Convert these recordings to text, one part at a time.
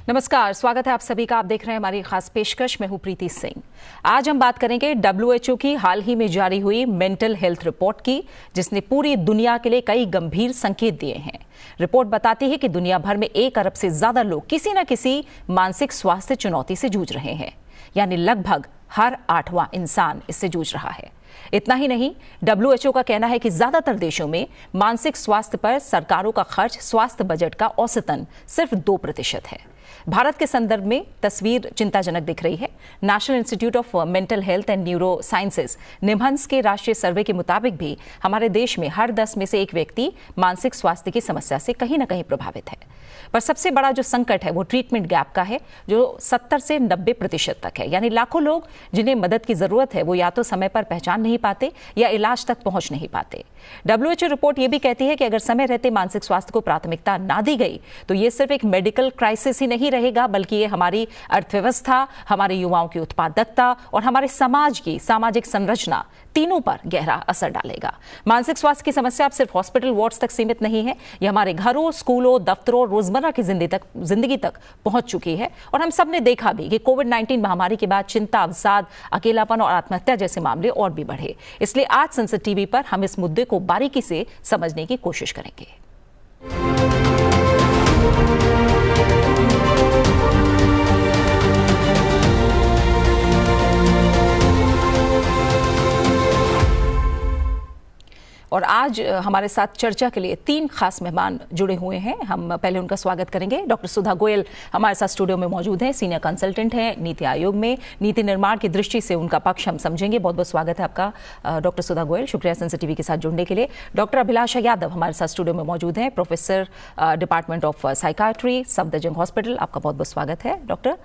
नमस्कार, स्वागत है आप सभी का। आप देख रहे हैं हमारी खास पेशकश। मैं हूं प्रीति सिंह। आज हम बात करेंगे WHO की हाल ही में जारी हुई मेंटल हेल्थ रिपोर्ट की, जिसने पूरी दुनिया के लिए कई गंभीर संकेत दिए हैं। रिपोर्ट बताती है कि दुनिया भर में 1 अरब से ज्यादा लोग किसी न किसी मानसिक स्वास्थ्य चुनौती से जूझ रहे हैं, यानी लगभग हर 8वां इंसान इससे जूझ रहा है। इतना ही नहीं, WHO का कहना है कि ज्यादातर देशों में मानसिक स्वास्थ्य पर सरकारों का खर्च स्वास्थ्य बजट का औसतन सिर्फ 2% है। भारत के संदर्भ में तस्वीर चिंताजनक दिख रही है। National institute of mental health and neuro sciences NIMHANS के राष्ट्रीय सर्वे के मुताबिक भी हमारे देश में हर 10 में से 1 व्यक्ति मानसिक स्वास्थ्य की समस्या से कहीं ना कहीं प्रभावित है। पर सबसे बड़ा जो संकट है वो ट्रीटमेंट गैप का है, जो 70 से 90% तक है। यानी लाखों लोग जिन्हें मदद की जरूरत है वो या तो समय पर पहचान नहीं पाते या इलाज तक पहुंच नहीं पाते। WHO रिपोर्ट ये भी कहती है कि अगर समय रहते मानसिक स्वास्थ्य को प्राथमिकता ना दी गई तो ये सिर्फ एक मेडिकल क्राइसिस ही नहीं रहेगा, बल्कि ये हमारी अर्थव्यवस्था, हमारे युवाओं की उत्पादकता और हमारे समाज की सामाजिक संरचना तीनों पर गहरा असर डालेगा। मानसिक स्वास्थ्य की समस्या अब सिर्फ हॉस्पिटल वार्ड्स तक सीमित नहीं है, ये हमारे घरों, स्कूलों, दफ्तरों, रोजमर्रा की जिंदगी तक पहुंच चुकी है। और हम सब ने देखा भी कि कोविड-19 महामारी के बाद चिंता, अवसाद, अकेलापन और आत्महत्या जैसे मामले और भी बढ़े। इसलिए आज संसद टीवी पर हम इस मुद्दे को बारीकी से समझने की कोशिश करेंगे। और आज हमारे साथ चर्चा के लिए 3 खास मेहमान जुड़े हुए हैं। हम पहले उनका स्वागत करेंगे। डॉक्टर सुधा गोयल हमारे साथ स्टूडियो में मौजूद हैं, सीनियर कंसल्टेंट हैं नीति आयोग में। नीति निर्माण की दृष्टि से उनका पक्ष हम समझेंगे। बहुत बहुत स्वागत है आपका डॉक्टर सुधा गोयल, शुक्रिया संसद टीवी के साथ जुड़ने के लिए। डॉक्टर अभिलाषा यादव हमारे साथ स्टूडियो में मौजूद हैं, professor department of psychiatry, Safdarjung hospital. आपका बहुत बहुत स्वागत है डॉक्टर।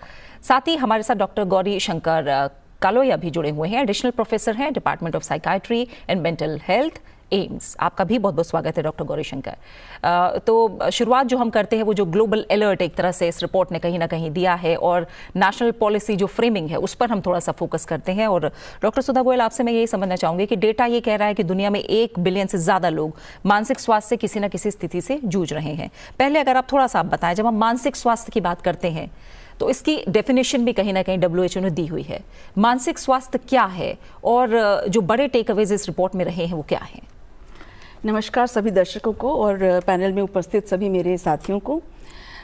साथ ही हमारे साथ डॉक्टर गौरी शंकर कालोया भी जुड़े हुए हैं, एडिशनल प्रोफेसर हैं department of psychiatry and mental health, AIIMS. आपका भी बहुत बहुत स्वागत है डॉक्टर गौरी शंकर। तो शुरुआत जो हम करते हैं वो जो ग्लोबल अलर्ट एक तरह से इस रिपोर्ट ने कहीं ना कहीं दिया है और नेशनल पॉलिसी जो फ्रेमिंग है उस पर हम थोड़ा सा फोकस करते हैं। और डॉक्टर सुधा गोयल, आपसे मैं यही समझना चाहूंगी कि डेटा ये कह रहा है कि दुनिया में 1 बिलियन से ज्यादा लोग मानसिक स्वास्थ्य से किसी न किसी स्थिति से जूझ रहे हैं। पहले अगर आप थोड़ा सा बताएं, जब हम मानसिक स्वास्थ्य की बात करते हैं तो इसकी डेफिनेशन भी कहीं ना कहीं WHO ने दी हुई है। मानसिक स्वास्थ्य क्या है और जो बड़े टेक अवेज इस रिपोर्ट में रहे हैं वो क्या है? नमस्कार सभी दर्शकों को और पैनल में उपस्थित सभी मेरे साथियों को।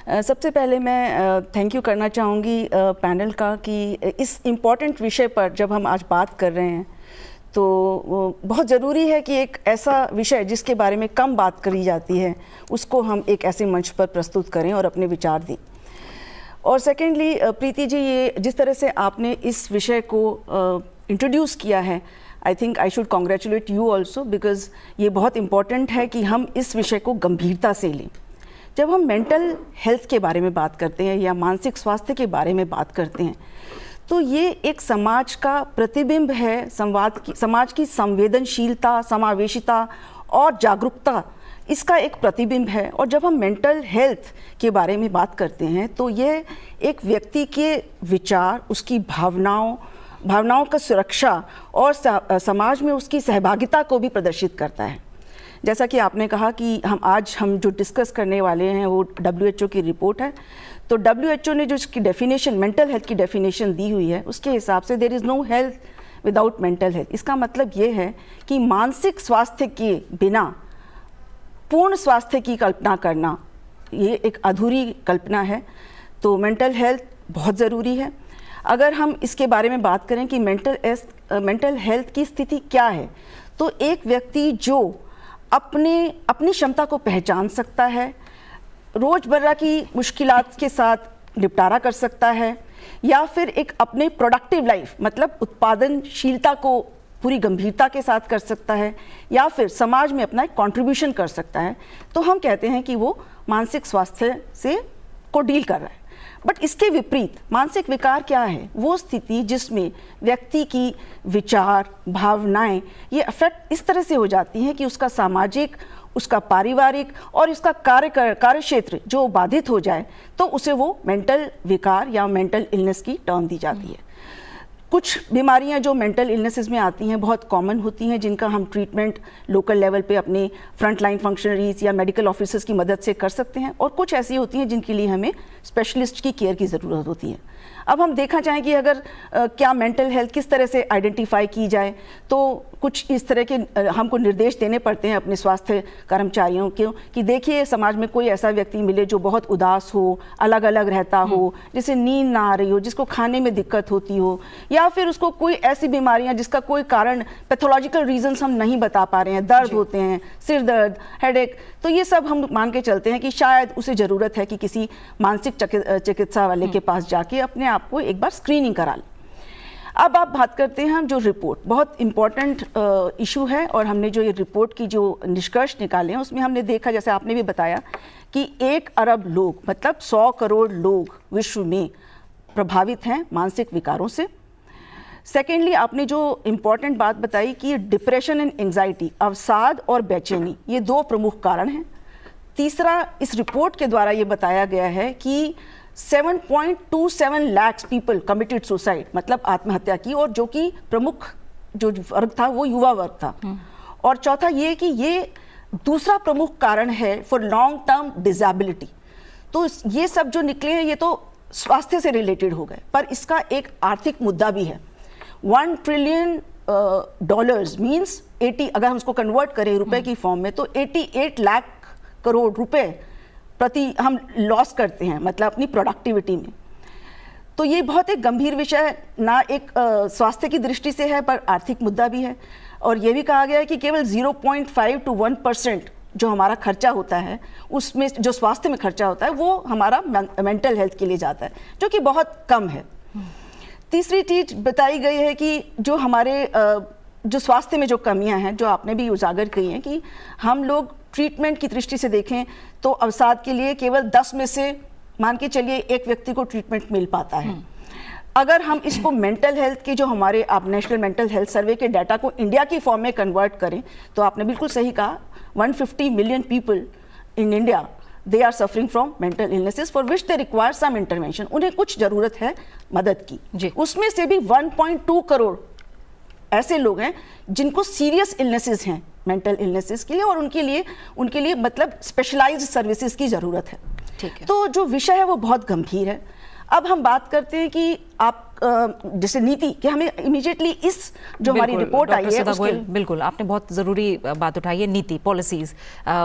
सबसे पहले मैं थैंक यू करना चाहूँगी पैनल का कि इस इम्पॉर्टेंट विषय पर जब हम आज बात कर रहे हैं तो बहुत ज़रूरी है कि एक ऐसा विषय जिसके बारे में कम बात करी जाती है उसको हम एक ऐसे मंच पर प्रस्तुत करें और अपने विचार दें। और सेकेंडली प्रीति जी, ये जिस तरह से आपने इस विषय को इंट्रोड्यूस किया है, I think I should congratulate you also, because ये बहुत इम्पॉर्टेंट है कि हम इस विषय को गंभीरता से लें। जब हम मेंटल हेल्थ के बारे में बात करते हैं या मानसिक स्वास्थ्य के बारे में बात करते हैं तो ये एक समाज का प्रतिबिंब है, समाज की संवेदनशीलता, समावेशिता और जागरूकता, इसका एक प्रतिबिंब है। और जब हम मेंटल हेल्थ के बारे में बात करते हैं तो ये एक व्यक्ति के विचार, उसकी भावनाओं का सुरक्षा और समाज में उसकी सहभागिता को भी प्रदर्शित करता है। जैसा कि आपने कहा कि हम जो डिस्कस करने वाले हैं वो WHO की रिपोर्ट है। तो WHO ने जो इसकी डेफिनेशन, मेंटल हेल्थ की डेफिनेशन दी हुई है, उसके हिसाब से there is no health without mental health. इसका मतलब ये है कि मानसिक स्वास्थ्य के बिना पूर्ण स्वास्थ्य की कल्पना करना ये एक अधूरी कल्पना है। तो मेंटल हेल्थ बहुत ज़रूरी है। अगर हम इसके बारे में बात करें कि मेंटल हेल्थ की स्थिति क्या है, तो एक व्यक्ति जो अपनी क्षमता को पहचान सकता है, रोज़मर्रा की मुश्किलात के साथ निपटारा कर सकता है, या फिर एक अपने प्रोडक्टिव लाइफ मतलब उत्पादनशीलता को पूरी गंभीरता के साथ कर सकता है, या फिर समाज में अपना एक कॉन्ट्रीब्यूशन कर सकता है, तो हम कहते हैं कि वो मानसिक स्वास्थ्य से को डील कर रहा है। बट इसके विपरीत मानसिक विकार क्या है? वो स्थिति जिसमें व्यक्ति की विचार, भावनाएं ये अफेक्ट इस तरह से हो जाती हैं कि उसका सामाजिक, उसका पारिवारिक और उसका कार्य क्षेत्र जो बाधित हो जाए, तो उसे वो मेंटल विकार या मेंटल इलनेस की टर्म दी जाती है। कुछ बीमारियां जो मेंटल इलनेसेस में आती हैं बहुत कॉमन होती हैं, जिनका हम ट्रीटमेंट लोकल लेवल पे अपने फ्रंट लाइन फंक्शनरीज या मेडिकल ऑफिसर्स की मदद से कर सकते हैं, और कुछ ऐसी होती हैं जिनके लिए हमें स्पेशलिस्ट की केयर की ज़रूरत होती है। अब हम देखना चाहें कि अगर क्या मेंटल हेल्थ किस तरह से आइडेंटिफाई की जाए, तो कुछ इस तरह के हमको निर्देश देने पड़ते हैं अपने स्वास्थ्य कर्मचारियों के कि देखिए समाज में कोई ऐसा व्यक्ति मिले जो बहुत उदास हो, अलग अलग रहता हो, जिसे नींद ना आ रही हो, जिसको खाने में दिक्कत होती हो, या फिर उसको कोई ऐसी बीमारियां जिसका कोई कारण पैथोलॉजिकल रीजंस हम नहीं बता पा रहे हैं, दर्द होते हैं, सिर दर्द, हेडेक, तो ये सब हम मान के चलते हैं कि शायद उसे ज़रूरत है कि किसी मानसिक चिकित्सा वाले के पास जाके अपने आप को एक बार स्क्रीनिंग करा लें। अब आप बात करते हैं हम जो रिपोर्ट, बहुत इम्पॉर्टेंट इशू है, और हमने जो ये रिपोर्ट की जो निष्कर्ष निकाले हैं उसमें हमने देखा, जैसे आपने भी बताया, कि 1 अरब लोग मतलब 100 करोड़ लोग विश्व में प्रभावित हैं मानसिक विकारों से। सेकेंडली, आपने जो इम्पॉर्टेंट बात बताई कि डिप्रेशन एंड एंजाइटी, अवसाद और बेचैनी, ये 2 प्रमुख कारण हैं। तीसरा, इस रिपोर्ट के द्वारा ये बताया गया है कि 7.27 लाख पीपल कमिटेड सुसाइड, मतलब आत्महत्या की, और जो कि प्रमुख जो वर्ग था वो युवा वर्ग था। और चौथा ये कि ये दूसरा प्रमुख कारण है फॉर लॉन्ग टर्म डिसेबिलिटी। तो ये सब जो निकले हैं ये तो स्वास्थ्य से रिलेटेड हो गए, पर इसका एक आर्थिक मुद्दा भी है। $1 ट्रिलियन मीन्स 80, अगर हम उसको कन्वर्ट करें रुपए की फॉर्म में, तो 88 लाख करोड़ रुपए प्रति हम लॉस करते हैं, मतलब अपनी प्रोडक्टिविटी में। तो ये बहुत एक गंभीर विषय ना एक स्वास्थ्य की दृष्टि से है, पर आर्थिक मुद्दा भी है। और ये भी कहा गया है कि केवल 0.5 to 1% जो हमारा खर्चा होता है, उसमें जो स्वास्थ्य में खर्चा होता है वो हमारा मेंटल हेल्थ के लिए जाता है, जो कि बहुत कम है। तीसरी चीज बताई गई है कि जो हमारे जो स्वास्थ्य में जो कमियां हैं, जो आपने भी उजागर की हैं, कि हम लोग ट्रीटमेंट की दृष्टि से देखें तो अवसाद के लिए केवल 10 में से मान के चलिए 1 व्यक्ति को ट्रीटमेंट मिल पाता है। अगर हम इसको मेंटल हेल्थ की जो हमारे आप नेशनल मेंटल हेल्थ सर्वे के डाटा को इंडिया की फॉर्म में कन्वर्ट करें, तो आपने बिल्कुल सही कहा, 150 million people in India they are suffering from mental illnesses for which they require some intervention. उन्हें कुछ जरूरत है मदद की। उसमें से भी 1.2 करोड़ ऐसे लोग हैं जिनको सीरियस इलनेसेस हैं मेंटल इलनेसेस के लिए, और उनके लिए मतलब स्पेशलाइज्ड सर्विसेज की जरूरत है। ठीक है। तो जो विषय है वो बहुत गंभीर है। अब हम बात करते हैं कि आप जैसे नीति, कि हमें इमीडिएटली इस जो हमारी रिपोर्ट आई है उसके, बिल्कुल आपने बहुत ज़रूरी बात उठाई है, नीति, पॉलिसीज़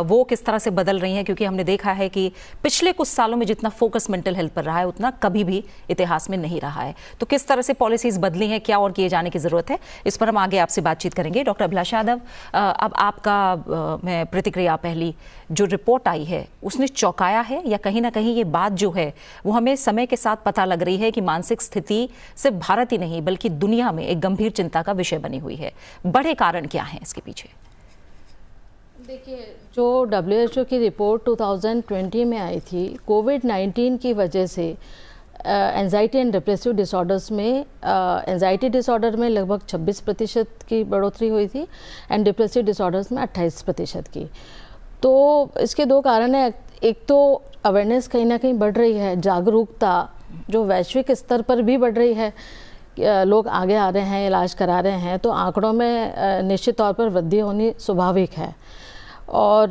वो किस तरह से बदल रही हैं, क्योंकि हमने देखा है कि पिछले कुछ सालों में जितना फोकस मेंटल हेल्थ पर रहा है उतना कभी भी इतिहास में नहीं रहा है। तो किस तरह से पॉलिसीज़ बदली हैं, क्या और किए जाने की ज़रूरत है, इस पर हम आगे आपसे बातचीत करेंगे। डॉक्टर अभिलाषा यादव, अब आपका मैं प्रतिक्रिया, पहली जो रिपोर्ट आई है उसने चौंकाया है, या कहीं ना कहीं ये बात जो है वो हमें समय के साथ पता लग रही है कि मानसिक स्थिति सिर्फ भारत ही नहीं बल्कि दुनिया में एक गंभीर चिंता का विषय बनी हुई है। बड़े कारण क्या हैं इसके पीछे? देखिए, जो WHO की रिपोर्ट 2020 में आई थी, कोविड-19 की वजह से एंजाइटी एंड डिप्रेसिव डिसऑर्डर्स में, एंजाइटी डिसऑर्डर में लगभग 26% की बढ़ोतरी हुई थी एंड डिप्रेसिव डिसऑर्डर्स में 28% की। तो इसके 2 कारण हैं। एक तो अवेयरनेस कहीं ना कहीं बढ़ रही है, जागरूकता जो वैश्विक स्तर पर भी बढ़ रही है, लोग आगे आ रहे हैं, इलाज करा रहे हैं, तो आंकड़ों में निश्चित तौर पर वृद्धि होनी स्वाभाविक है। और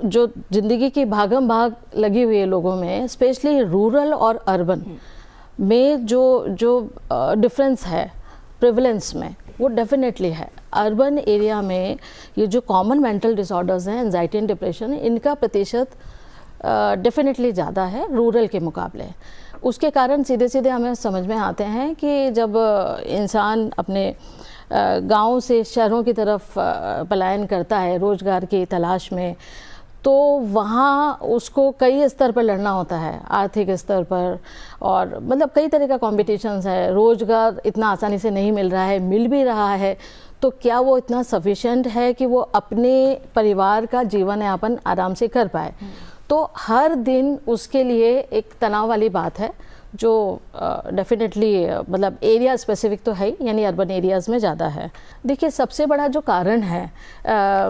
जो ज़िंदगी की भागम भाग लगी हुई है लोगों में, स्पेशली रूरल और अर्बन में जो डिफरेंस है प्रिवलेंस में, वो डेफिनेटली है। अर्बन एरिया में ये जो कॉमन मेंटल डिसऑर्डर्स हैं, एंजाइटी एंड डिप्रेशन, इनका प्रतिशत डेफिनेटली ज़्यादा है रूरल के मुकाबले। उसके कारण सीधे सीधे हमें समझ में आते हैं कि जब इंसान अपने गांव से शहरों की तरफ पलायन करता है रोज़गार की तलाश में, तो वहाँ उसको कई स्तर पर लड़ना होता है, आर्थिक स्तर पर, और मतलब कई तरह का कॉम्पिटिशन्स है। रोज़गार इतना आसानी से नहीं मिल रहा है, मिल भी रहा है तो क्या वो इतना सफिशेंट है कि वो अपने परिवार का जीवन यापन आराम से कर पाए। तो हर दिन उसके लिए एक तनाव वाली बात है, जो डेफिनेटली मतलब एरिया स्पेसिफिक तो है, यानी अर्बन एरियाज़ में ज़्यादा है। देखिए, सबसे बड़ा जो कारण है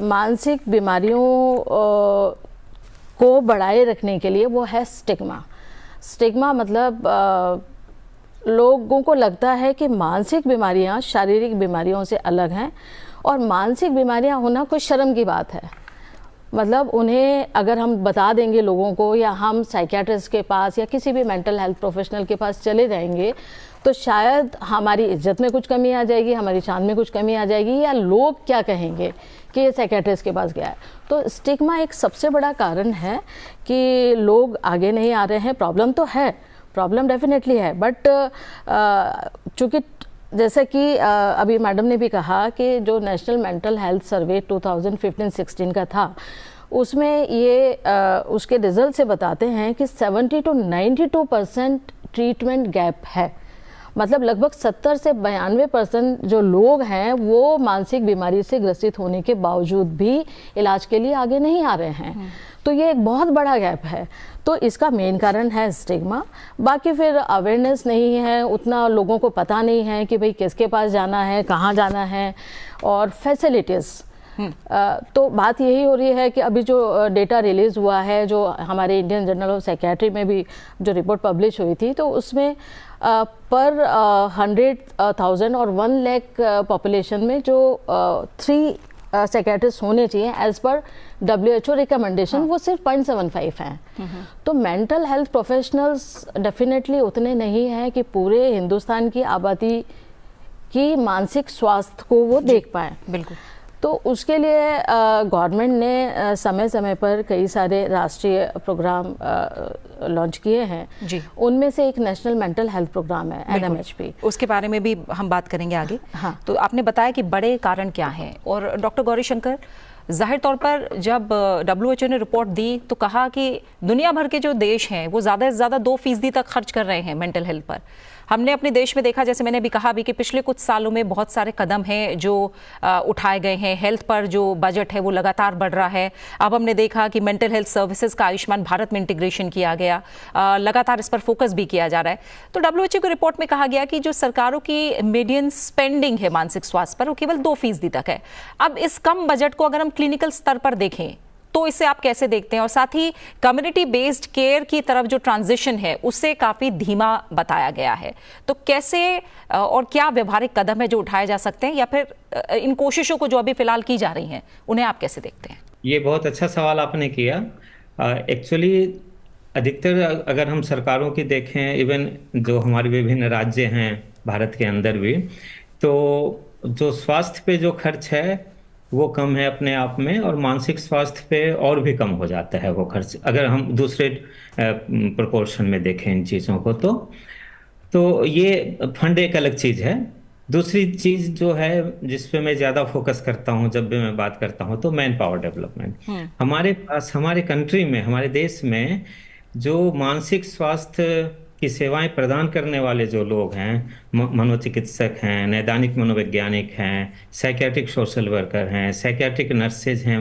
मानसिक बीमारियों को बढ़ाए रखने के लिए, वो है स्टिग्मा। स्टिग्मा मतलब लोगों को लगता है कि मानसिक बीमारियां शारीरिक बीमारियों से अलग हैं, और मानसिक बीमारियां होना कोई शर्म की बात है। मतलब उन्हें अगर हम बता देंगे लोगों को, या हम साइकियाट्रिस्ट के पास या किसी भी मेंटल हेल्थ प्रोफेशनल के पास चले जाएंगे, तो शायद हमारी इज्जत में कुछ कमी आ जाएगी, हमारी शान में कुछ कमी आ जाएगी, या लोग क्या कहेंगे कि ये साइकियाट्रिस्ट के पास गया है। तो स्टिग्मा एक सबसे बड़ा कारण है कि लोग आगे नहीं आ रहे हैं। प्रॉब्लम तो है, प्रॉब्लम डेफिनेटली है, बट चूँकि जैसे कि अभी मैडम ने भी कहा कि जो नेशनल मेंटल हेल्थ सर्वे 2015-16 का था, उसमें ये उसके रिजल्ट से बताते हैं कि 70 to 92% ट्रीटमेंट गैप है। मतलब लगभग 70 से 92% जो लोग हैं वो मानसिक बीमारी से ग्रसित होने के बावजूद भी इलाज के लिए आगे नहीं आ रहे हैं। तो ये एक बहुत बड़ा गैप है। तो इसका मेन कारण है स्टिग्मा। बाकी फिर अवेयरनेस नहीं है, उतना लोगों को पता नहीं है कि भाई किसके पास जाना है, कहाँ जाना है, और फैसिलिटीज़। तो बात यही हो रही है कि अभी जो डेटा रिलीज़ हुआ है, जो हमारे इंडियन जर्नल ऑफ साइकियाट्री में भी जो रिपोर्ट पब्लिश हुई थी, तो उसमें पर 100,000 और 1 लाख पॉपुलेशन में जो 3 साइकियाट्रिस्ट होने चाहिए एज पर WHO रिकमेंडेशन, वो सिर्फ 0.75 हैं। तो मेंटल हेल्थ प्रोफेशनल्स डेफिनेटली उतने नहीं हैं कि पूरे हिंदुस्तान की आबादी की मानसिक स्वास्थ्य को वो देख पाएँ। बिल्कुल। तो उसके लिए गवर्नमेंट ने समय समय पर कई सारे राष्ट्रीय प्रोग्राम लॉन्च किए हैं जी। उनमें से एक नेशनल मेंटल हेल्थ प्रोग्राम है, NMHP। उसके बारे में भी हम बात करेंगे आगे। हाँ। तो आपने बताया कि बड़े कारण क्या हैं, और डॉक्टर गौरी शंकर, जाहिर तौर पर जब WHO ने रिपोर्ट दी तो कहा कि दुनिया भर के जो देश हैं वो ज़्यादा से ज़्यादा 2% तक खर्च कर रहे हैं मेंटल हेल्थ पर। हमने अपने देश में देखा, जैसे मैंने भी कहा भी, कि पिछले कुछ सालों में बहुत सारे कदम हैं जो उठाए गए हैं। हेल्थ पर जो बजट है वो लगातार बढ़ रहा है। अब हमने देखा कि मेंटल हेल्थ सर्विसेज का आयुष्मान भारत में इंटीग्रेशन किया गया, लगातार इस पर फोकस भी किया जा रहा है। तो WHO की रिपोर्ट में कहा गया कि जो सरकारों की मीडियन स्पेंडिंग है मानसिक स्वास्थ्य पर, वो केवल 2% तक है। अब इस कम बजट को अगर हम क्लिनिकल स्तर पर देखें तो इसे आप कैसे देखते हैं? और साथ ही कम्युनिटी बेस्ड केयर की तरफ जो ट्रांजिशन है उसे काफ़ी धीमा बताया गया है। तो कैसे और क्या व्यवहारिक कदम है जो उठाए जा सकते हैं, या फिर इन कोशिशों को जो अभी फिलहाल की जा रही हैं उन्हें आप कैसे देखते हैं? ये बहुत अच्छा सवाल आपने किया। एक्चुअली अधिकतर अगर हम सरकारों की देखें, इवन जो हमारे विभिन्न राज्य हैं भारत के अंदर भी, तो जो स्वास्थ्य पे जो खर्च है वो कम है अपने आप में, और मानसिक स्वास्थ्य पे और भी कम हो जाता है वो खर्च, अगर हम दूसरे प्रोपोर्शन में देखें इन चीज़ों को। तो ये फंड एक अलग चीज़ है। दूसरी चीज़ जो है जिस पे मैं ज़्यादा फोकस करता हूँ जब भी मैं बात करता हूँ, तो मैन पावर डेवलपमेंट। हमारे पास, हमारे कंट्री में, हमारे देश में जो मानसिक स्वास्थ्य की सेवाएं प्रदान करने वाले जो लोग हैं, मनोचिकित्सक हैं, नैदानिक मनोवैज्ञानिक हैं, साइकियाट्रिक सोशल वर्कर हैं, साइकियाट्रिक नर्सेज हैं,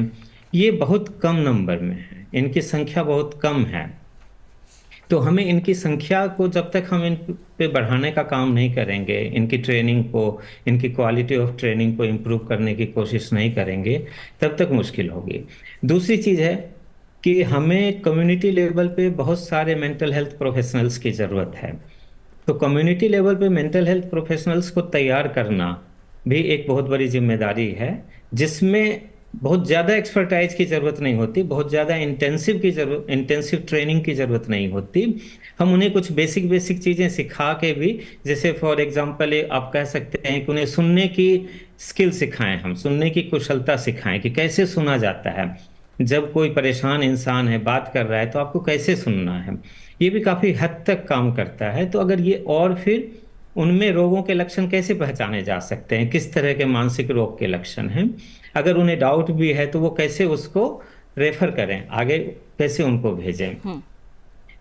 ये बहुत कम नंबर में हैं। इनकी संख्या बहुत कम है। तो हमें इनकी संख्या को, जब तक हम इन पे बढ़ाने का काम नहीं करेंगे, इनकी ट्रेनिंग को, इनकी क्वालिटी ऑफ ट्रेनिंग को इम्प्रूव करने की कोशिश नहीं करेंगे, तब तक मुश्किल होगी। दूसरी चीज़ है कि हमें कम्युनिटी लेवल पे बहुत सारे मेंटल हेल्थ प्रोफेशनल्स की ज़रूरत है। तो कम्युनिटी लेवल पे मेंटल हेल्थ प्रोफेशनल्स को तैयार करना भी एक बहुत बड़ी जिम्मेदारी है, जिसमें बहुत ज़्यादा एक्सपर्टाइज की ज़रूरत नहीं होती, बहुत ज़्यादा इंटेंसिव ट्रेनिंग की ज़रूरत नहीं होती। हम उन्हें कुछ बेसिक चीज़ें सिखा के भी, जैसे फॉर एग्जांपल आप कह सकते हैं कि उन्हें सुनने की स्किल सिखाएं, हम सुनने की कुशलता सिखाएं कि कैसे सुना जाता है। जब कोई परेशान इंसान है, बात कर रहा है, तो आपको कैसे सुनना है, ये भी काफ़ी हद तक काम करता है। तो अगर ये, और फिर उनमें रोगों के लक्षण कैसे पहचाने जा सकते हैं, किस तरह के मानसिक रोग के लक्षण हैं, अगर उन्हें डाउट भी है तो वो कैसे उसको रेफर करें, आगे कैसे उनको भेजें।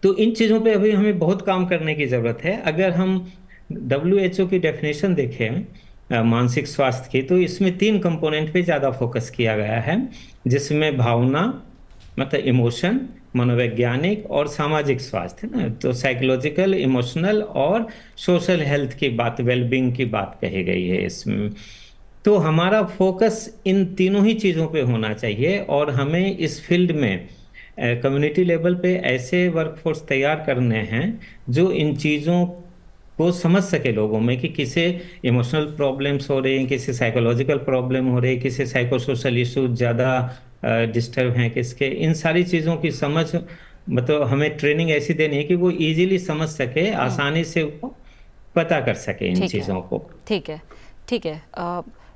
तो इन चीज़ों पे अभी हमें बहुत काम करने की ज़रूरत है। अगर हम WHO की डेफिनेशन देखें मानसिक स्वास्थ्य की, तो इसमें 3 कंपोनेंट पे ज़्यादा फोकस किया गया है, जिसमें भावना, मतलब इमोशन, मनोवैज्ञानिक और सामाजिक स्वास्थ्य ना, तो साइकोलॉजिकल, इमोशनल और सोशल हेल्थ की बात, वेलबींग की बात कही गई है इसमें। तो हमारा फोकस इन तीनों ही चीज़ों पे होना चाहिए, और हमें इस फील्ड में कम्युनिटी लेवल पे ऐसे वर्कफोर्स तैयार करने हैं जो इन चीज़ों वो समझ सके लोगों में कि किसे इमोशनल प्रॉब्लम्स हो रहे हैं, किसे साइकोलॉजिकल प्रॉब्लम हो रही है, किसे साइको सोशल इशूज ज़्यादा डिस्टर्ब हैं, किसके, इन सारी चीज़ों की समझ, मतलब हमें ट्रेनिंग ऐसी देनी है कि वो इजीली समझ सके, आसानी से वो पता कर सके इन चीज़ों को। ठीक है, ठीक है।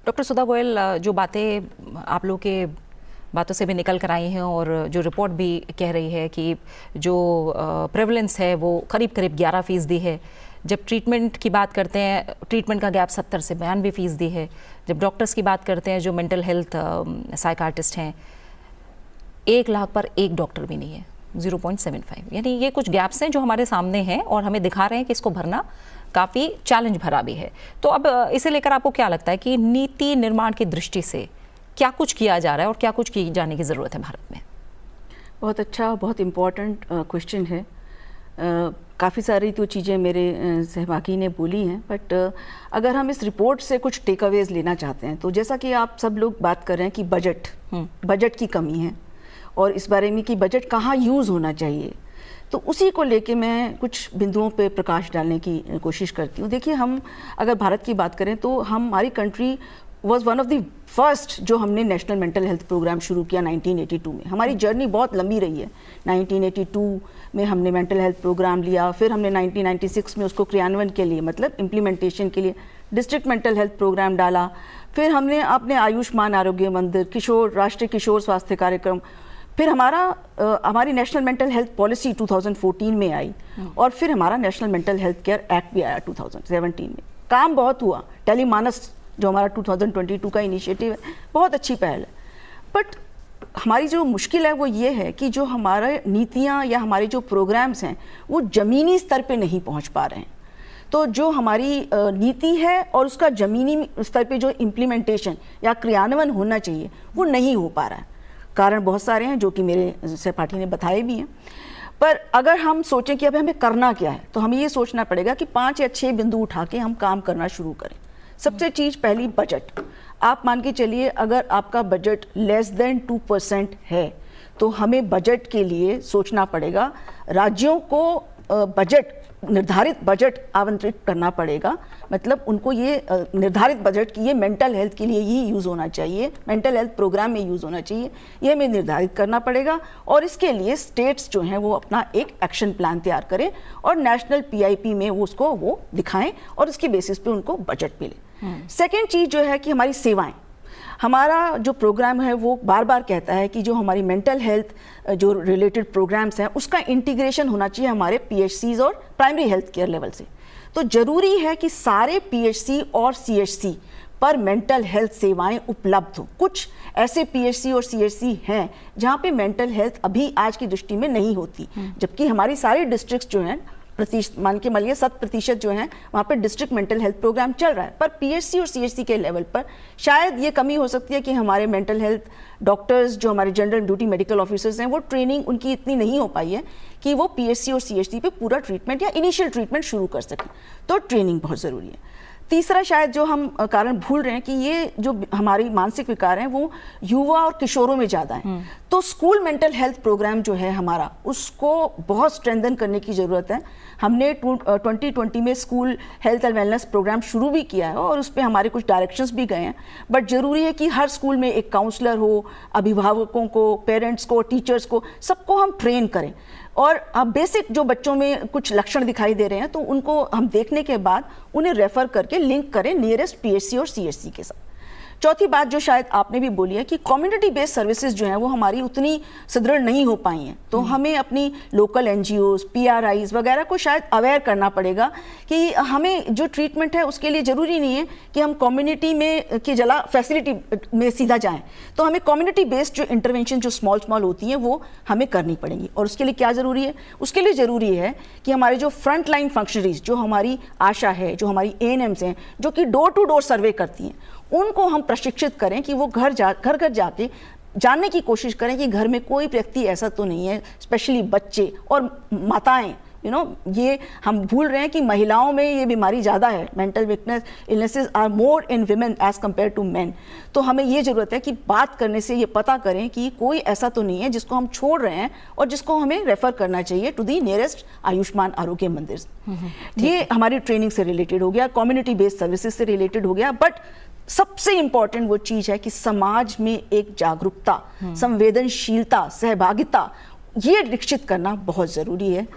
डॉक्टर सुधा गोयल, जो बातें आप लोग के बातों से भी निकल कर आई हैं और जो रिपोर्ट भी कह रही है कि जो प्रेवलेंस है वो करीब करीब 11% है। जब ट्रीटमेंट की बात करते हैं, ट्रीटमेंट का गैप 70 से 92% है। जब डॉक्टर्स की बात करते हैं, जो मेंटल हेल्थ साइकार्टिस्ट हैं, 1 लाख पर एक डॉक्टर भी नहीं है, 0.75। यानी ये कुछ गैप्स हैं जो हमारे सामने हैं और हमें दिखा रहे हैं कि इसको भरना काफ़ी चैलेंज भरा भी है। तो अब इसे लेकर आपको क्या लगता है कि नीति निर्माण की दृष्टि से क्या कुछ किया जा रहा है और क्या कुछ की जाने की ज़रूरत है भारत में? बहुत अच्छा, बहुत इम्पॉर्टेंट क्वेश्चन है। काफ़ी सारी तो चीज़ें मेरे सहभागी ने बोली हैं, बट अगर हम इस रिपोर्ट से कुछ टेक अवेज लेना चाहते हैं तो जैसा कि आप सब लोग बात कर रहे हैं कि बजट की कमी है और इस बारे में कि बजट कहाँ यूज़ होना चाहिए, तो उसी को लेके मैं कुछ बिंदुओं पे प्रकाश डालने की कोशिश करती हूँ। देखिए, हम अगर भारत की बात करें तो हमारी country was one of the first जो हमने नेशनल मेंटल हेल्थ प्रोग्राम शुरू किया 1982 में। हमारी जर्नी बहुत लंबी रही है। 1982 में हमने मेंटल हेल्थ प्रोग्राम लिया, फिर हमने 1996 में उसको क्रियान्वयन के लिए, मतलब इम्प्लीमेंटेशन के लिए डिस्ट्रिक्ट मेंटल हेल्थ प्रोग्राम डाला। फिर हमने अपने आयुष्मान आरोग्य मंदिर, किशोर, राष्ट्रीय किशोर स्वास्थ्य कार्यक्रम, फिर हमारी नेशनल मेंटल हेल्थ पॉलिसी 2014 में आई और फिर हमारा national mental health care act भी आया 2017 में। काम बहुत हुआ। टेलीमानस जो हमारा 2022 का इनिशिएटिव है, बहुत अच्छी पहल है। बट हमारी जो मुश्किल है वो ये है कि जो हमारे नीतियाँ या हमारे जो प्रोग्राम्स हैं वो ज़मीनी स्तर पे नहीं पहुँच पा रहे हैं। तो जो हमारी नीति है और उसका ज़मीनी स्तर पे जो इम्प्लीमेंटेशन या क्रियान्वयन होना चाहिए वो नहीं हो पा रहा है। कारण बहुत सारे हैं जो कि मेरे सहपाठी ने बताए भी हैं। पर अगर हम सोचें कि अब हमें करना क्या है, तो हमें ये सोचना पड़ेगा कि 5 या 6 बिंदु उठा के हम काम करना शुरू करें। सबसे चीज़ पहली, बजट। आप मान के चलिए अगर आपका बजट लेस देन 2% है तो हमें बजट के लिए सोचना पड़ेगा, राज्यों को निर्धारित बजट आवंटित करना पड़ेगा। मतलब उनको ये निर्धारित बजट की ये मेंटल हेल्थ के लिए ही यूज़ होना चाहिए, मेंटल हेल्थ प्रोग्राम में यूज़ होना चाहिए, ये हमें निर्धारित करना पड़ेगा। और इसके लिए स्टेट्स जो हैं वो अपना एक एक्शन प्लान तैयार करें और नेशनल PIP में वो दिखाएं और उसके बेसिस पे उनको बजट मिले। सेकेंड चीज़ जो है कि हमारी सेवाएं, हमारा जो प्रोग्राम है वो बार बार कहता है कि जो हमारी मेंटल हेल्थ जो रिलेटेड प्रोग्राम्स हैं उसका इंटीग्रेशन होना चाहिए हमारे PHCs और प्राइमरी हेल्थ केयर लेवल से। तो ज़रूरी है कि सारे PHC और CHC पर मेंटल हेल्थ सेवाएं उपलब्ध हो। कुछ ऐसे PHC और CHC हैं जहाँ पे मेंटल हेल्थ अभी आज की दृष्टि में नहीं होती, जबकि हमारी सारी डिस्ट्रिक्ट्स जो हैं मान के मानिए 100% जो है वहाँ पर डिस्ट्रिक्ट मेंटल हेल्थ प्रोग्राम चल रहा है। पर PHC और CHC के लेवल पर शायद ये कमी हो सकती है कि हमारे मेंटल हेल्थ डॉक्टर्स जो हमारे जनरल ड्यूटी मेडिकल ऑफिसर्स हैं वो ट्रेनिंग उनकी इतनी नहीं हो पाई है कि वो PHC और CHC पे पूरा ट्रीटमेंट या इनिशियल ट्रीटमेंट शुरू कर सकें। तो ट्रेनिंग बहुत ज़रूरी है। तीसरा शायद जो हम कारण भूल रहे हैं कि ये जो हमारी मानसिक विकार हैं वो युवा और किशोरों में ज़्यादा हैं। तो स्कूल मेंटल हेल्थ प्रोग्राम जो है हमारा, उसको बहुत स्ट्रेंथन करने की ज़रूरत है। हमने 2020 में school health and wellness programme शुरू भी किया है और उस पर हमारे कुछ डायरेक्शंस भी गए हैं। बट ज़रूरी है कि हर स्कूल में एक काउंसलर हो, अभिभावकों को, पेरेंट्स को, टीचर्स को, सबको हम ट्रेन करें। और अब बेसिक जो बच्चों में कुछ लक्षण दिखाई दे रहे हैं तो उनको हम देखने के बाद उन्हें रेफर करके लिंक करें नियरेस्ट PHC और CHC के साथ। चौथी बात जो शायद आपने भी बोली है कि कम्युनिटी बेस्ड सर्विसेज जो हैं वो हमारी उतनी सुदृढ़ नहीं हो पाई हैं। तो हमें अपनी लोकल NGOs, PRIs वगैरह को शायद अवेयर करना पड़ेगा कि हमें जो ट्रीटमेंट है उसके लिए ज़रूरी नहीं है कि हम कम्युनिटी में की जला फैसिलिटी में सीधा जाएं। तो हमें कम्युनिटी बेस्ड जो इंटरवेंशन जो स्मॉल होती हैं वो हमें करनी पड़ेंगी। और उसके लिए क्या ज़रूरी है? उसके लिए ज़रूरी है कि हमारे जो फ्रंट लाइन फंक्शनरीज, जो हमारी आशा है, जो हमारी ANMs हैं, जो कि डोर टू डोर सर्वे करती हैं, उनको हम प्रशिक्षित करें कि वो घर घर जाके जानने की कोशिश करें कि घर में कोई व्यक्ति ऐसा तो नहीं है, स्पेशली बच्चे और माताएं, ये हम भूल रहे हैं कि महिलाओं में ये बीमारी ज़्यादा है, mental weakness illnesses are more in women as compare to man. तो हमें ये ज़रूरत है कि बात करने से ये पता करें कि कोई ऐसा तो नहीं है जिसको हम छोड़ रहे हैं और जिसको हमें रेफ़र करना चाहिए टू दी नियरेस्ट आयुष्मान आरोग्य मंदिर। ये हमारी ट्रेनिंग से रिलेटेड हो गया, कम्युनिटी बेस्ड सर्विसेज से रिलेटेड हो गया, बट सबसे इंपॉर्टेंट वो चीज़ है कि समाज में एक जागरूकता, संवेदनशीलता, सहभागिता ये विकसित करना बहुत ज़रूरी है।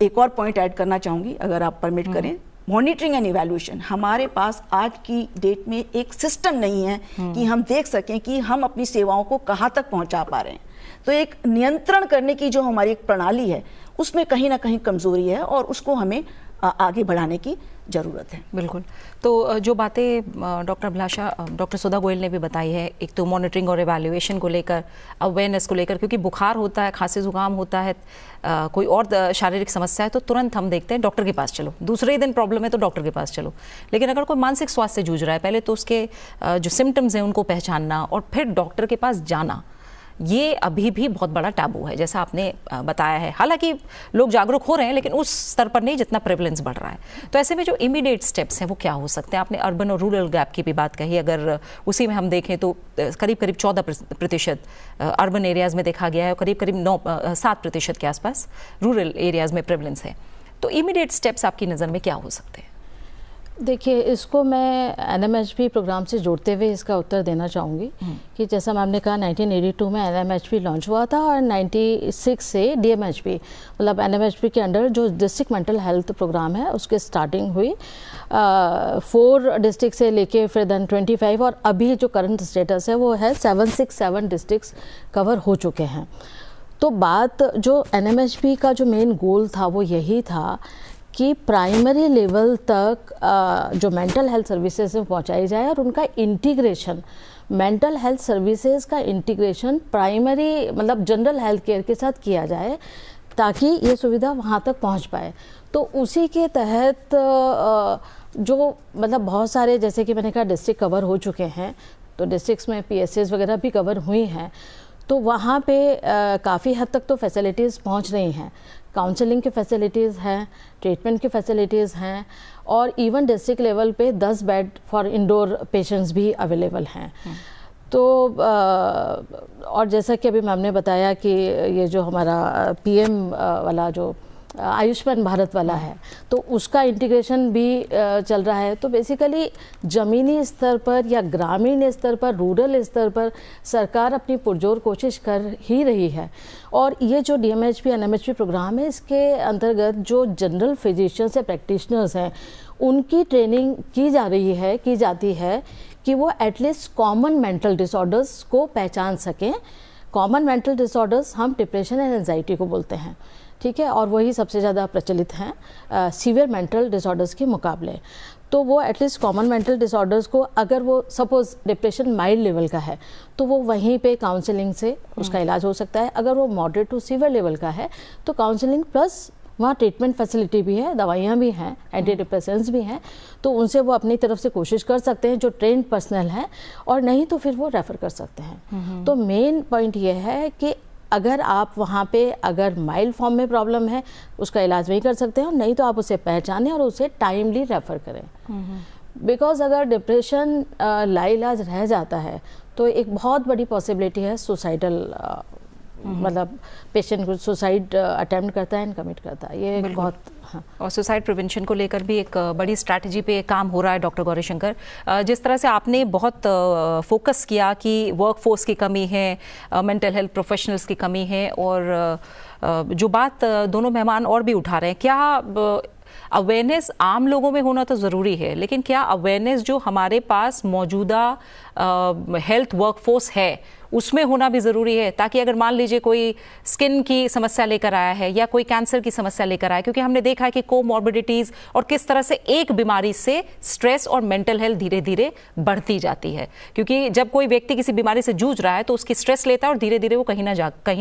एक और पॉइंट ऐड करना चाहूँगी अगर आप परमिट करें, मॉनिटरिंग एंड इवैल्यूएशन। हमारे पास आज की डेट में एक सिस्टम नहीं है कि हम देख सकें कि हम अपनी सेवाओं को कहाँ तक पहुँचा पा रहे हैं। तो एक नियंत्रण करने की जो हमारी एक प्रणाली है उसमें कहीं ना कहीं कमज़ोरी है और उसको हमें आगे बढ़ाने की ज़रूरत है। बिल्कुल। तो जो बातें डॉक्टर अभिलाषा, डॉक्टर सुधा गोयल ने भी बताई है, एक तो मॉनिटरिंग और एवैल्यूएशन को लेकर, अवेयरनेस को लेकर, क्योंकि बुखार होता है, खांसी जुकाम होता है, कोई और शारीरिक समस्या है तो तुरंत हम देखते हैं डॉक्टर के पास चलो, दूसरे ही दिन प्रॉब्लम है तो डॉक्टर के पास चलो। लेकिन अगर कोई मानसिक स्वास्थ्य से जूझ रहा है, पहले तो उसके जो सिम्टम्स हैं उनको पहचानना और फिर डॉक्टर के पास जाना, ये अभी भी बहुत बड़ा टैबू है, जैसा आपने बताया है। हालांकि लोग जागरूक हो रहे हैं लेकिन उस स्तर पर नहीं जितना प्रेवलेंस बढ़ रहा है। तो ऐसे में जो इमीडिएट स्टेप्स हैं वो क्या हो सकते हैं? आपने अर्बन और रूरल गैप की भी बात कही, अगर उसी में हम देखें तो करीब 14% अर्बन एरियाज़ में देखा गया है और करीब 7% के आसपास रूरल एरियाज़ में प्रेवलेंस है। तो इमीडिएट स्टेप्स आपकी नज़र में क्या हो सकते हैं? देखिए, इसको मैं NMHP प्रोग्राम से जोड़ते हुए इसका उत्तर देना चाहूँगी कि जैसा मैम ने कहा 1982 में NMHP लॉन्च हुआ था और 96 से DMHP मतलब NMHP के अंडर जो डिस्ट्रिक्ट मेंटल हेल्थ प्रोग्राम है उसकी स्टार्टिंग हुई 4 डिस्ट्रिक्ट से लेके फिर देन 25 और अभी जो करंट स्टेटस है वो है 767 डिस्ट्रिक्ट्स कवर हो चुके हैं। तो बात जो NMHP का जो मेन गोल था वो यही था कि प्राइमरी लेवल तक जो मेंटल हेल्थ सर्विसेज में पहुंचाई जाए और उनका इंटीग्रेशन, मेंटल हेल्थ सर्विसेज का इंटीग्रेशन प्राइमरी मतलब जनरल हेल्थ केयर के साथ किया जाए ताकि ये सुविधा वहाँ तक पहुँच पाए। तो उसी के तहत जो मतलब बहुत सारे, जैसे कि मैंने कहा डिस्ट्रिक्ट कवर हो चुके हैं, तो डिस्ट्रिक्ट्स में PSAs वगैरह भी कवर हुई हैं, तो वहाँ पे काफ़ी हद तक तो फैसिलिटीज़ पहुँच रही हैं। काउंसलिंग की फैसिलिटीज़ हैं, ट्रीटमेंट की फैसिलिटीज़ हैं और इवन डिस्ट्रिक्ट लेवल पे 10 बेड फॉर इंडोर पेशेंट्स भी अवेलेबल हैं। तो और जैसा कि अभी मैम ने बताया कि ये जो हमारा PM वाला जो आयुष्मान भारत वाला है तो उसका इंटीग्रेशन भी चल रहा है। तो बेसिकली ज़मीनी स्तर पर या ग्रामीण स्तर पर, रूरल स्तर पर सरकार अपनी पुरजोर कोशिश कर ही रही है। और ये जो DMHP NMHP प्रोग्राम है इसके अंतर्गत जो जनरल फिजिशियंस या प्रैक्टिशनर्स हैं उनकी ट्रेनिंग की जाती है कि वो एटलीस्ट कॉमन मेंटल डिसऑर्डर्स को पहचान सकें। कॉमन मेंटल डिसऑर्डर्स हम डिप्रेशन एंड एंजाइटी को बोलते हैं, ठीक है, और वही सबसे ज़्यादा प्रचलित हैं सीवियर मेंटल डिसऑर्डर्स के मुकाबले। तो वो एटलीस्ट कॉमन मेंटल डिसऑर्डर्स को, अगर वो सपोज डिप्रेशन माइल्ड लेवल का है तो वो वहीं पे काउंसलिंग से उसका इलाज हो सकता है। अगर वो मॉडरेट टू सीवियर लेवल का है तो काउंसलिंग प्लस वहाँ ट्रीटमेंट फैसिलिटी भी है, दवाइयाँ भी हैं, एंटी डिप्रेसेंट्स भी हैं, तो उनसे वो अपनी तरफ से कोशिश कर सकते हैं जो ट्रेंड पर्सनल हैं, और नहीं तो फिर वो रेफ़र कर सकते हैं। तो मेन पॉइंट ये है कि अगर आप वहाँ पे अगर माइल्ड फॉर्म में प्रॉब्लम है उसका इलाज वही कर सकते हैं, नहीं तो आप उसे पहचानें और उसे टाइमली रेफ़र करें। बिकॉज अगर डिप्रेशन लाइलाज रह जाता है तो एक बहुत बड़ी पॉसिबिलिटी है सुसाइडल मतलब पेशेंट को सुसाइड अटेम्प्ट करता है एंड कमिट करता है। ये बहुत और सुसाइड प्रिवेंशन को लेकर भी एक बड़ी स्ट्रैटेजी पे काम हो रहा है। डॉक्टर गौरीशंकर, जिस तरह से आपने बहुत फोकस किया कि वर्कफोर्स की कमी है, मेंटल हेल्थ प्रोफेशनल्स की कमी है, और जो बात दोनों मेहमान और भी उठा रहे हैं, क्या अवेयरनेस आम लोगों में होना तो ज़रूरी है, लेकिन क्या अवेयरनेस जो हमारे पास मौजूदा हेल्थ वर्कफोर्स है उसमें होना भी ज़रूरी है, ताकि अगर मान लीजिए कोई स्किन की समस्या लेकर आया है या कोई कैंसर की समस्या लेकर आया, क्योंकि हमने देखा है कि कोमॉर्बिडिटीज़ और किस तरह से एक बीमारी से स्ट्रेस और मेंटल हेल्थ धीरे धीरे बढ़ती जाती है, क्योंकि जब कोई व्यक्ति किसी बीमारी से जूझ रहा है तो उसकी स्ट्रेस लेता है और धीरे धीरे वो कहीं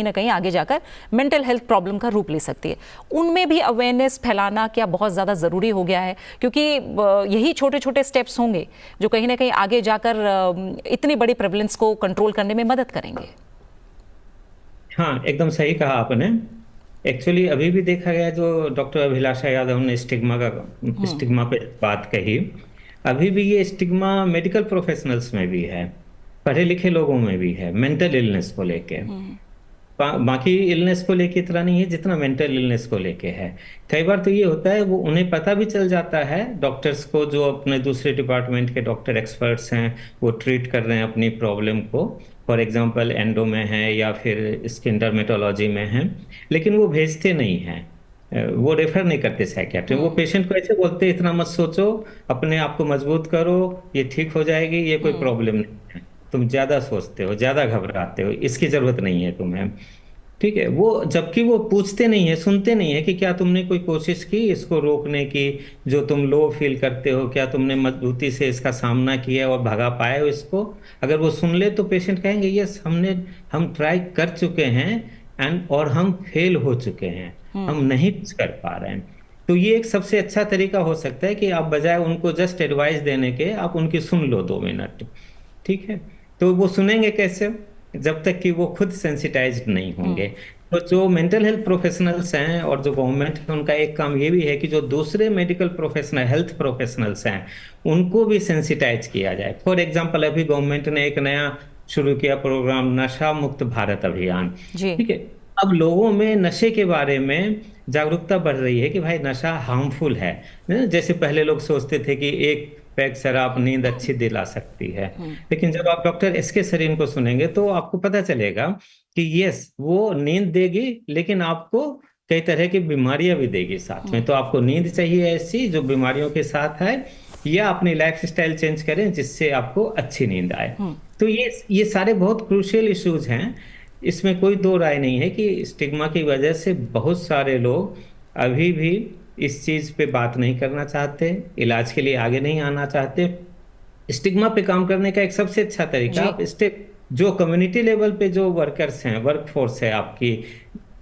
ना कहीं आगे जाकर मेंटल हेल्थ प्रॉब्लम का रूप ले सकती है। उनमें भी अवेयरनेस फैलाना क्या बहुत ज़्यादा ज़रूरी हो गया है, क्योंकि यही छोटे छोटे स्टेप्स होंगे जो कहीं ना कहीं आगे जाकर इतनी बड़ी प्रेवलेंस को कंट्रोल करने में मदद करेंगे। हाँ, एकदम सही कहा आपने। एक्चुअली अभी भी देखा गया, जो डॉक्टर अभिलाषा यादव ने स्टिग्मा पे बात कही, अभी भी ये स्टिग्मा मेडिकल प्रोफेशनल्स में भी है, पढ़े लिखे लोगों में भी है, मेंटल इलनेस को लेके। बाकी इलनेस को लेके इतना नहीं है जितना मेंटल इलनेस को लेके है। कई बार तो ये होता है, वो उन्हें पता भी चल जाता है, डॉक्टर्स को, जो अपने दूसरे डिपार्टमेंट के डॉक्टर एक्सपर्ट्स हैं, वो ट्रीट कर रहे हैं अपनी प्रॉब्लम को, फॉर एग्जांपल एंडो में है या फिर स्किन डर्मेटोलॉजी में है, लेकिन वो भेजते नहीं हैं, वो रेफर नहीं करते साइकियाट्री। वो पेशेंट को ऐसे बोलते, इतना मत सोचो, अपने आप को मजबूत करो, ये ठीक हो जाएगी, ये कोई प्रॉब्लम नहीं है, तुम ज्यादा सोचते हो, ज्यादा घबराते हो, इसकी जरूरत नहीं है तुम्हें, ठीक है। वो जबकि वो पूछते नहीं है, सुनते नहीं है कि क्या तुमने कोई कोशिश की इसको रोकने की, जो तुम लो फील करते हो, क्या तुमने मजबूती से इसका सामना किया और भगा पाए हो इसको। अगर वो सुन ले तो पेशेंट कहेंगे यस, हम ट्राई कर चुके हैं और हम फेल हो चुके हैं, हम नहीं कुछ कर पा रहे हैं। तो ये एक सबसे अच्छा तरीका हो सकता है कि आप बजाय उनको जस्ट एडवाइस देने के, आप उनकी सुन लो 2 मिनट, ठीक है। तो वो सुनेंगे कैसे, जब तक कि वो खुद सेंसिटाइज्ड नहीं होंगे। तो जो मेंटल हेल्थ प्रोफेशनल्स हैं और जो गवर्नमेंट है, उनका एक काम ये भी है कि जो दूसरे मेडिकल प्रोफेशनल, हेल्थ प्रोफेशनल्स हैं, उनको भी सेंसिटाइज किया जाए। फॉर एग्जांपल अभी गवर्नमेंट ने एक नया शुरू किया प्रोग्राम, नशा मुक्त भारत अभियान, ठीक है। अब लोगों में नशे के बारे में जागरूकता बढ़ रही है कि भाई नशा हार्मफुल है। जैसे पहले लोग सोचते थे कि एक पैक शराब नींद अच्छी दिला सकती है, लेकिन जब आप डॉक्टर एसके सरीन को सुनेंगे तो आपको पता चलेगा कि यस, वो नींद देगी, लेकिन आपको कई तरह की बीमारियां भी देगी साथ में। तो आपको नींद चाहिए ऐसी जो बीमारियों के साथ है, या अपनी लाइफ स्टाइल चेंज करें जिससे आपको अच्छी नींद आए। तो ये सारे बहुत क्रूशियल इश्यूज हैं, इसमें कोई दो राय नहीं है कि स्टिग्मा की वजह से बहुत सारे लोग अभी भी इस चीज पे बात नहीं करना चाहते, इलाज के लिए आगे नहीं आना चाहते। स्टिग्मा पे काम करने का एक सबसे अच्छा तरीका, आप जो कम्युनिटी लेवल पे जो वर्कर्स हैं, वर्कफोर्स है आपकी,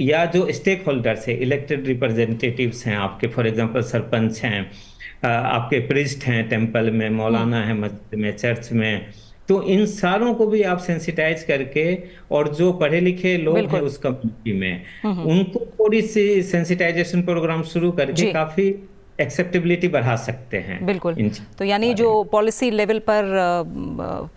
या जो स्टेक होल्डर्स है, इलेक्टेड रिप्रेजेंटेटिव्स हैं आपके, फॉर एग्जांपल सरपंच हैं, आपके प्रीस्ट हैं टेम्पल में, मौलाना है मस्जिद में, चर्च में, तो इन सारों को भी आप सेंसिटाइज करके, और जो पढ़े लिखे लोग हैं उस कम्युनिटी में, उनको थोड़ी सी सेंसिटाइजेशन प्रोग्राम शुरू करके काफी एक्सेप्टेबिलिटी बढ़ा सकते हैं। बिल्कुल। तो यानी जो पॉलिसी लेवल पर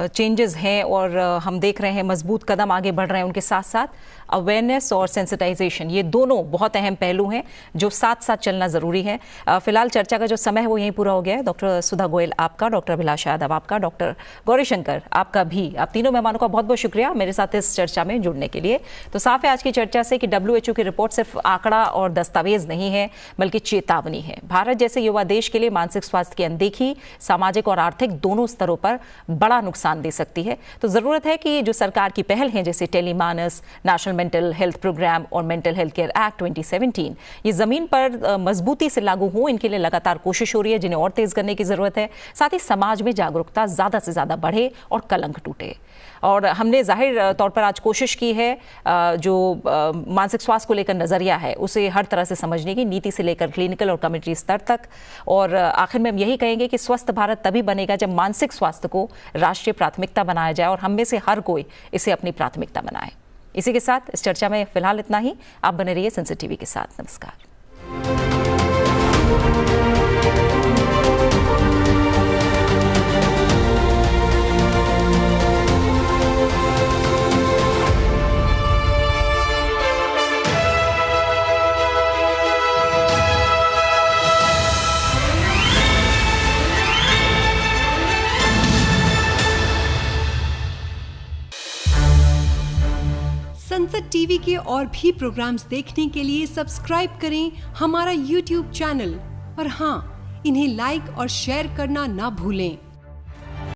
चेंजेस हैं और हम देख रहे हैं मजबूत कदम आगे बढ़ रहे हैं, उनके साथ साथ अवेयरनेस और सेंसिटाइजेशन, ये दोनों बहुत अहम पहलू हैं जो साथ साथ चलना ज़रूरी है। फिलहाल चर्चा का जो समय है वो यहीं पूरा हो गया है। डॉक्टर सुधा गोयल आपका, डॉक्टर अभिलाषा यादव आपका, डॉक्टर गौरीशंकर आपका भी, आप तीनों मेहमानों का बहुत बहुत शुक्रिया मेरे साथ इस चर्चा में जुड़ने के लिए। तो साफ है आज की चर्चा से कि WHO की रिपोर्ट सिर्फ आंकड़ा और दस्तावेज नहीं है, बल्कि चेतावनी है। भारत जैसे युवा देश के लिए मानसिक स्वास्थ्य की अनदेखी सामाजिक और आर्थिक दोनों स्तरों पर बड़ा नुकसान दे सकती है। तो ज़रूरत है कि जो सरकार की पहल है, जैसे TeleMANAS, national mental health programme और मेंटल हेल्थ केयर एक्ट 2017, ये ज़मीन पर मजबूती से लागू हो, इनके लिए लगातार कोशिश हो रही है, जिन्हें और तेज़ करने की ज़रूरत है। साथ ही समाज में जागरूकता ज़्यादा से ज़्यादा बढ़े और कलंक टूटे। और हमने जाहिर तौर पर आज कोशिश की है जो मानसिक स्वास्थ्य को लेकर नज़रिया है उसे हर तरह से समझने की, नीति से लेकर क्लिनिकल और कम्युनिटी स्तर तक। और आखिर में हम यही कहेंगे कि स्वस्थ भारत तभी बनेगा जब मानसिक स्वास्थ्य को राष्ट्रीय प्राथमिकता बनाया जाए और हम में से हर कोई इसे अपनी प्राथमिकता बनाए। इसी के साथ इस चर्चा में फिलहाल इतना ही। आप बने रहिए सेंसिटिव टीवी के साथ। नमस्कार। संसद टीवी के और भी प्रोग्राम्स देखने के लिए सब्सक्राइब करें हमारा YouTube चैनल और हाँ, इन्हें लाइक और शेयर करना ना भूलें।